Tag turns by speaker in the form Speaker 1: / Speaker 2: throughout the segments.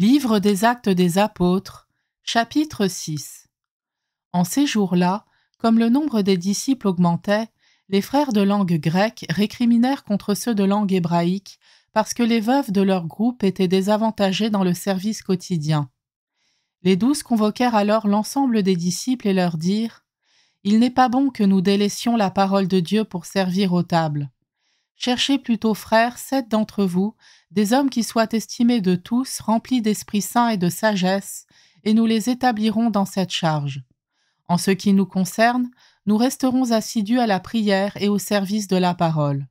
Speaker 1: Livre des Actes des Apôtres, chapitre 6. En ces jours-là, comme le nombre des disciples augmentait, les frères de langue grecque récriminèrent contre ceux de langue hébraïque parce que les veuves de leur groupe étaient désavantagées dans le service quotidien. Les 12 convoquèrent alors l'ensemble des disciples et leur dirent « Il n'est pas bon que nous délaissions la parole de Dieu pour servir aux tables. Cherchez plutôt, frères, 7 d'entre vous, des hommes qui soient estimés de tous, remplis d'Esprit Saint et de sagesse, et nous les établirons dans cette charge. En ce qui nous concerne, nous resterons assidus à la prière et au service de la parole. »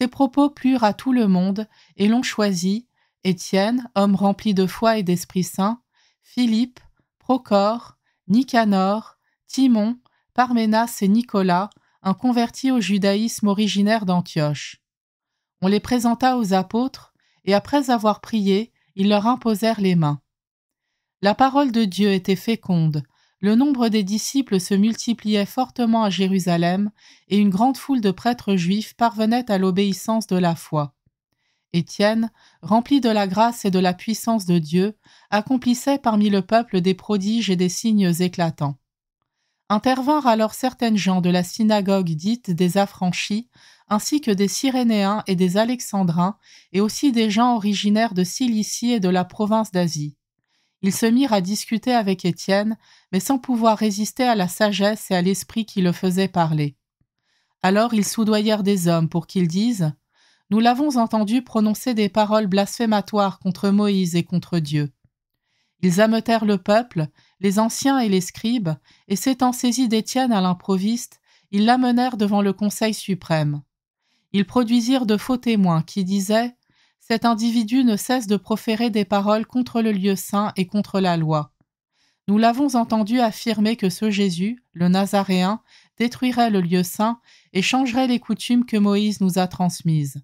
Speaker 1: Ces propos plurent à tout le monde, et l'on choisit Étienne, homme rempli de foi et d'Esprit Saint, Philippe, Procore, Nicanor, Timon, Parménas et Nicolas, un converti au judaïsme originaire d'Antioche. On les présenta aux apôtres, et après avoir prié, ils leur imposèrent les mains. La parole de Dieu était féconde, le nombre des disciples se multipliait fortement à Jérusalem, et une grande foule de prêtres juifs parvenait à l'obéissance de la foi. Étienne, rempli de la grâce et de la puissance de Dieu, accomplissait parmi le peuple des prodiges et des signes éclatants. Intervinrent alors certaines gens de la synagogue dite des Affranchis, ainsi que des Cyrénéens et des Alexandrins, et aussi des gens originaires de Cilicie et de la province d'Asie. Ils se mirent à discuter avec Étienne, mais sans pouvoir résister à la sagesse et à l'esprit qui le faisait parler. Alors ils soudoyèrent des hommes pour qu'ils disent « Nous l'avons entendu prononcer des paroles blasphématoires contre Moïse et contre Dieu. » Ils ameutèrent le peuple, les anciens et les scribes, et s'étant saisis d'Étienne à l'improviste, ils l'amenèrent devant le Conseil suprême. Ils produisirent de faux témoins qui disaient « Cet individu ne cesse de proférer des paroles contre le lieu saint et contre la loi. Nous l'avons entendu affirmer que ce Jésus, le Nazaréen, détruirait le lieu saint et changerait les coutumes que Moïse nous a transmises. »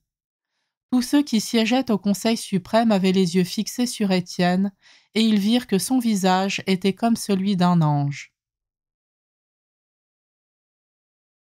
Speaker 1: Tous ceux qui siégeaient au Conseil suprême avaient les yeux fixés sur Étienne, et ils virent que son visage était comme celui d'un ange.